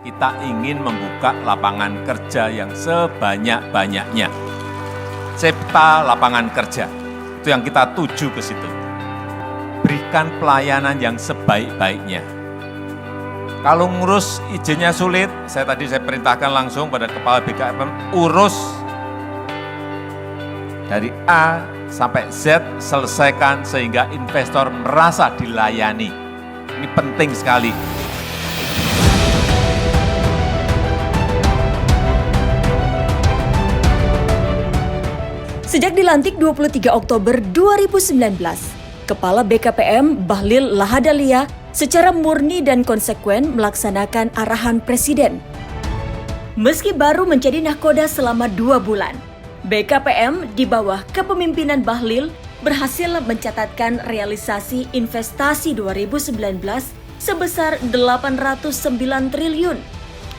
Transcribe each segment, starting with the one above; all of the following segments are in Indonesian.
Kita ingin membuka lapangan kerja yang sebanyak-banyaknya. Cipta lapangan kerja, itu yang kita tuju ke situ. Berikan pelayanan yang sebaik-baiknya. Kalau ngurus izinnya sulit, saya perintahkan langsung pada Kepala BKPM, urus dari A sampai Z, selesaikan sehingga investor merasa dilayani. Ini penting sekali. Sejak dilantik 23 Oktober 2019, Kepala BKPM Bahlil Lahadalia secara murni dan konsekuen melaksanakan arahan Presiden. Meski baru menjadi nahkoda selama 2 bulan, BKPM di bawah kepemimpinan Bahlil berhasil mencatatkan realisasi investasi 2019 sebesar 809 triliun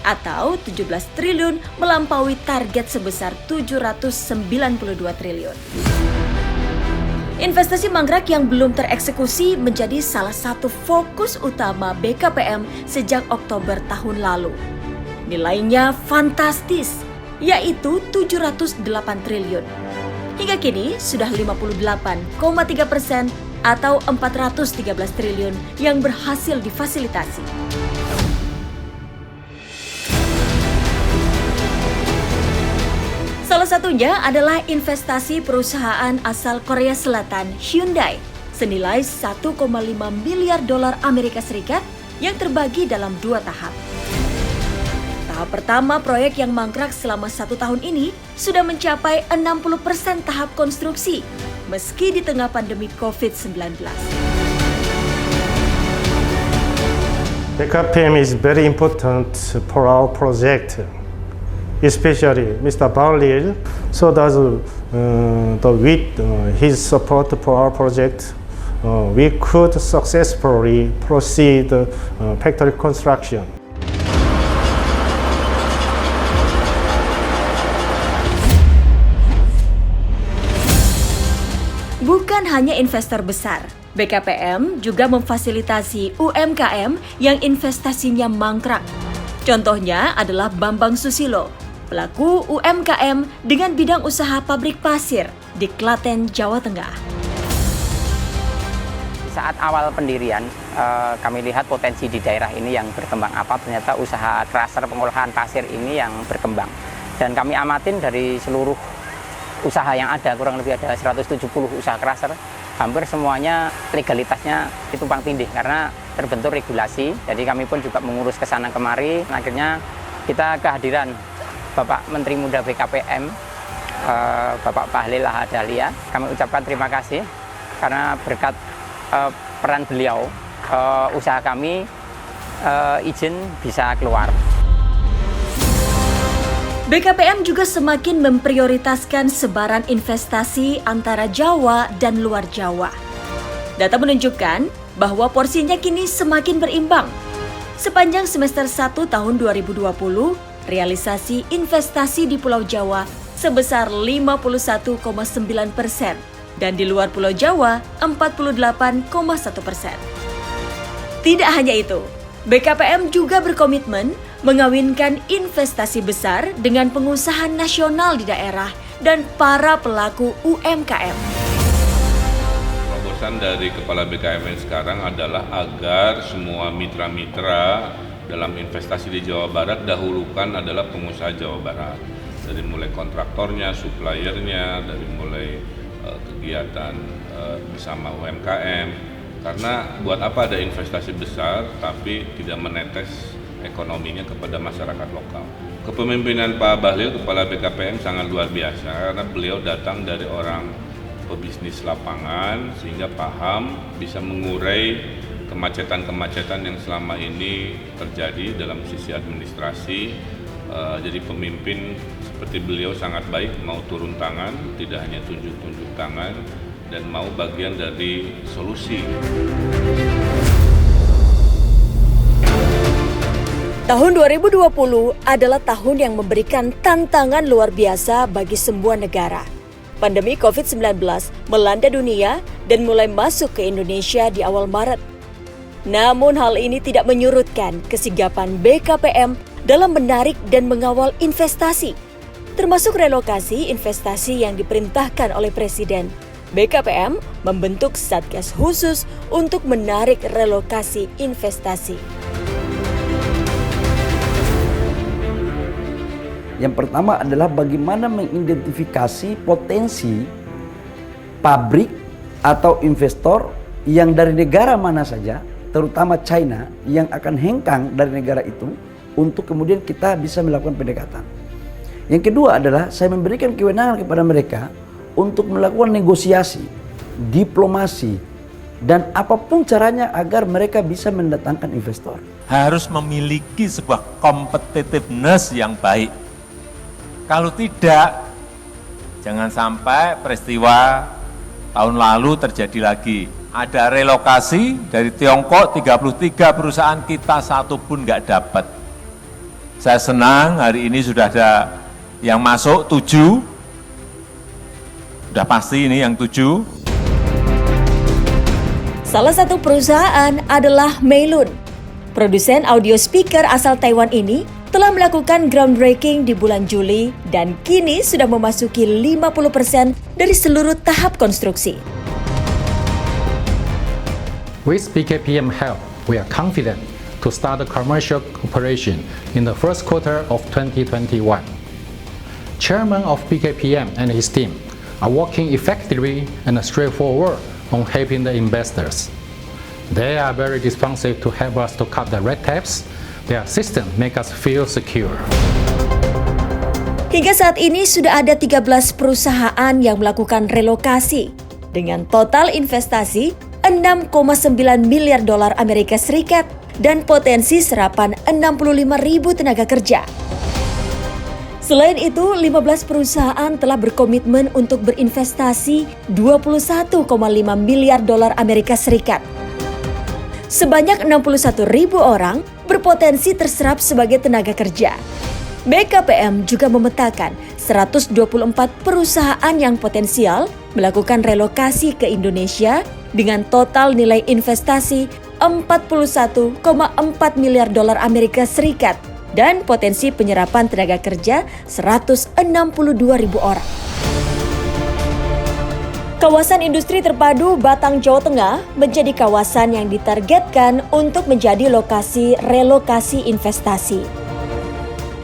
atau 17 triliun melampaui target sebesar 792 triliun. Investasi mangkrak yang belum tereksekusi menjadi salah satu fokus utama BKPM sejak Oktober tahun lalu. Nilainya fantastis, yaitu 708 triliun. Hingga kini sudah 58,3% atau 413 triliun yang berhasil difasilitasi. Salah satunya adalah investasi perusahaan asal Korea Selatan Hyundai senilai 1,5 miliar dolar Amerika Serikat yang terbagi dalam 2 tahap. Tahap pertama proyek yang mangkrak selama 1 tahun ini sudah mencapai 60% tahap konstruksi meski di tengah pandemi COVID-19. BKPM is very important for our project. Especially Mr. Bahlil, so does with his support for our project, we could successfully proceed factory construction. Bukan hanya investor besar, BKPM juga memfasilitasi UMKM yang investasinya mangkrak. Contohnya adalah Bambang Susilo, pelaku UMKM dengan bidang usaha pabrik pasir di Klaten, Jawa Tengah. Saat awal pendirian, kami lihat potensi di daerah ini yang berkembang apa, ternyata usaha crusher pengolahan pasir ini yang berkembang. Dan kami amatin dari seluruh usaha yang ada, kurang lebih ada 170 usaha crusher, hampir semuanya legalitasnya tumpang tindih karena terbentur regulasi. Jadi kami pun juga mengurus ke sana kemari. Akhirnya kita kehadiran Bapak Menteri Muda BKPM, Bapak Bahlil Lahadalia, kami ucapkan terima kasih karena berkat peran beliau, usaha kami izin bisa keluar. BKPM juga semakin memprioritaskan sebaran investasi antara Jawa dan luar Jawa. Data menunjukkan bahwa porsinya kini semakin berimbang. Sepanjang semester 1 tahun 2020, realisasi investasi di Pulau Jawa sebesar 51,9% dan di luar Pulau Jawa 48,1%. Tidak hanya itu, BKPM juga berkomitmen mengawinkan investasi besar dengan pengusaha nasional di daerah dan para pelaku UMKM. Terobosan dari Kepala BKPM sekarang adalah agar semua mitra-mitra dalam investasi di Jawa Barat dahulukan adalah pengusaha Jawa Barat. Dari mulai kontraktornya, suppliernya, dari mulai kegiatan bersama UMKM. Karena buat apa ada investasi besar tapi tidak menetes ekonominya kepada masyarakat lokal. Kepemimpinan Pak Bahlil, Kepala BKPM sangat luar biasa karena beliau datang dari orang pebisnis lapangan sehingga paham, bisa mengurai kemacetan-kemacetan yang selama ini terjadi dalam sisi administrasi. Jadi pemimpin seperti beliau sangat baik, mau turun tangan, tidak hanya tunjuk-tunjuk tangan, dan mau bagian dari solusi. Tahun 2020 adalah tahun yang memberikan tantangan luar biasa bagi semua negara. Pandemi COVID-19 melanda dunia dan mulai masuk ke Indonesia di awal Maret. Namun hal ini tidak menyurutkan kesigapan BKPM dalam menarik dan mengawal investasi, termasuk relokasi investasi yang diperintahkan oleh Presiden. BKPM membentuk Satgas khusus untuk menarik relokasi investasi. Yang pertama adalah bagaimana mengidentifikasi potensi pabrik atau investor yang dari negara mana saja, terutama China, yang akan hengkang dari negara itu untuk kemudian kita bisa melakukan pendekatan. Yang kedua adalah saya memberikan kewenangan kepada mereka untuk melakukan negosiasi, diplomasi, dan apapun caranya agar mereka bisa mendatangkan investor. Harus memiliki sebuah competitiveness yang baik. Kalau tidak, jangan sampai peristiwa tahun lalu terjadi lagi. Ada relokasi dari Tiongkok, 33 perusahaan kita satu pun nggak dapat. Saya senang hari ini sudah ada yang masuk 7. Sudah pasti ini yang 7. Salah satu perusahaan adalah Meilun. Produsen audio speaker asal Taiwan ini telah melakukan groundbreaking di bulan Juli dan kini sudah memasuki 50% dari seluruh tahap konstruksi. With BKPM help, we are confident to start the commercial operation in the first quarter of 2021. Chairman of BKPM and his team are working effectively and straightforward on helping the investors. They are very responsive to help us to cut the red tapes. Their system make us feel secure. Hingga saat ini sudah ada 13 perusahaan yang melakukan relokasi dengan total investasi 6,9 miliar dolar Amerika Serikat dan potensi serapan 65.000 tenaga kerja. Selain itu, 15 perusahaan telah berkomitmen untuk berinvestasi 21,5 miliar dolar Amerika Serikat. Sebanyak 61.000 orang berpotensi terserap sebagai tenaga kerja. BKPM juga memetakan 124 perusahaan yang potensial melakukan relokasi ke Indonesia dengan total nilai investasi 41,4 miliar dolar Amerika Serikat dan potensi penyerapan tenaga kerja 162.000 orang. Kawasan industri terpadu Batang, Jawa Tengah menjadi kawasan yang ditargetkan untuk menjadi lokasi relokasi investasi.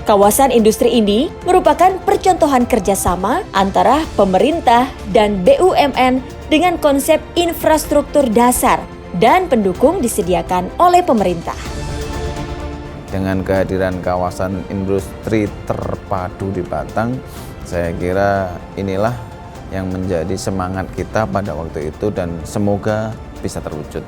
Kawasan industri ini merupakan percontohan kerjasama antara pemerintah dan BUMN dengan konsep infrastruktur dasar dan pendukung disediakan oleh pemerintah. Dengan kehadiran kawasan industri terpadu di Batang, saya kira inilah yang menjadi semangat kita pada waktu itu dan semoga bisa terwujud.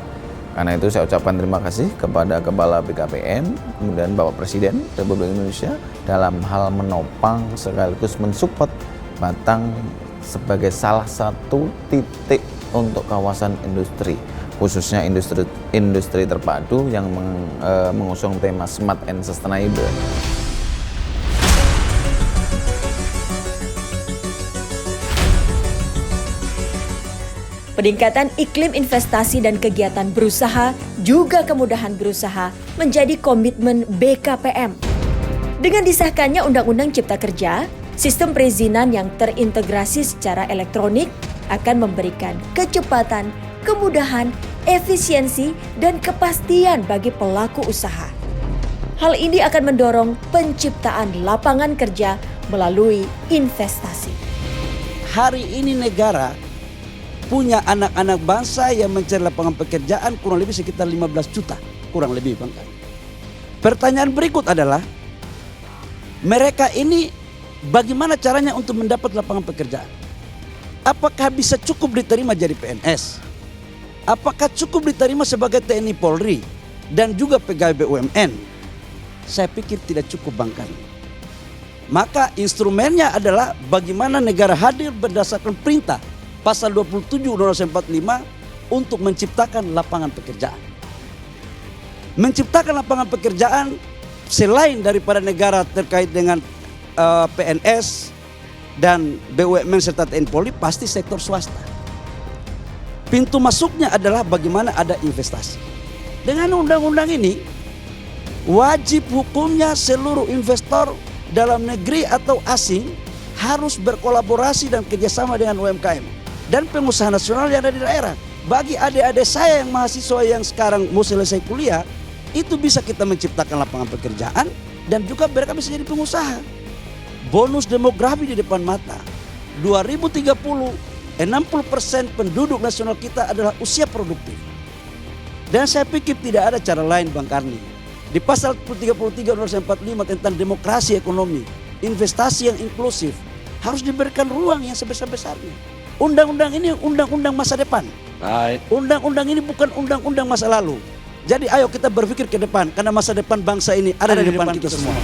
Karena itu saya ucapkan terima kasih kepada Kepala BKPM, kemudian Bapak Presiden Republik Indonesia dalam hal menopang sekaligus mensupport Batang sebagai salah satu titik untuk kawasan industri, khususnya industri terpadu yang mengusung tema Smart and Sustainable. Peningkatan iklim investasi dan kegiatan berusaha juga kemudahan berusaha menjadi komitmen BKPM. Dengan disahkannya Undang-Undang Cipta Kerja, sistem perizinan yang terintegrasi secara elektronik akan memberikan kecepatan, kemudahan, efisiensi, dan kepastian bagi pelaku usaha. Hal ini akan mendorong penciptaan lapangan kerja melalui investasi. Hari ini negara punya anak-anak bangsa yang mencari lapangan pekerjaan kurang lebih sekitar 15 juta, kurang lebih Bang. Pertanyaan berikut adalah, mereka ini bagaimana caranya untuk mendapat lapangan pekerjaan? Apakah bisa cukup diterima jadi PNS? Apakah cukup diterima sebagai TNI Polri dan juga pegawai BUMN? Saya pikir tidak cukup Bang. Maka instrumennya adalah bagaimana negara hadir berdasarkan perintah Pasal 27 Undang-Undang 45 untuk menciptakan lapangan pekerjaan. Menciptakan lapangan pekerjaan selain daripada negara terkait dengan PNS dan BUMN serta TNI Polri, pasti sektor swasta. Pintu masuknya adalah bagaimana ada investasi. Dengan undang-undang ini, wajib hukumnya seluruh investor dalam negeri atau asing harus berkolaborasi dan kerjasama dengan UMKM dan pengusaha nasional yang ada di daerah. Bagi adik-adik saya yang mahasiswa yang sekarang mau selesai kuliah, itu bisa kita menciptakan lapangan pekerjaan dan juga mereka bisa jadi pengusaha. Bonus demografi di depan mata. 2030, 60% penduduk nasional kita adalah usia produktif. Dan saya pikir tidak ada cara lain Bang Karni. Di pasal 33 Undang-Undang 45 tentang demokrasi ekonomi, investasi yang inklusif, harus diberikan ruang yang sebesar-besarnya. Undang-undang ini undang-undang masa depan. Undang-undang ini bukan undang-undang masa lalu. Jadi ayo kita berpikir ke depan, karena masa depan bangsa ini ada di depan kita semua.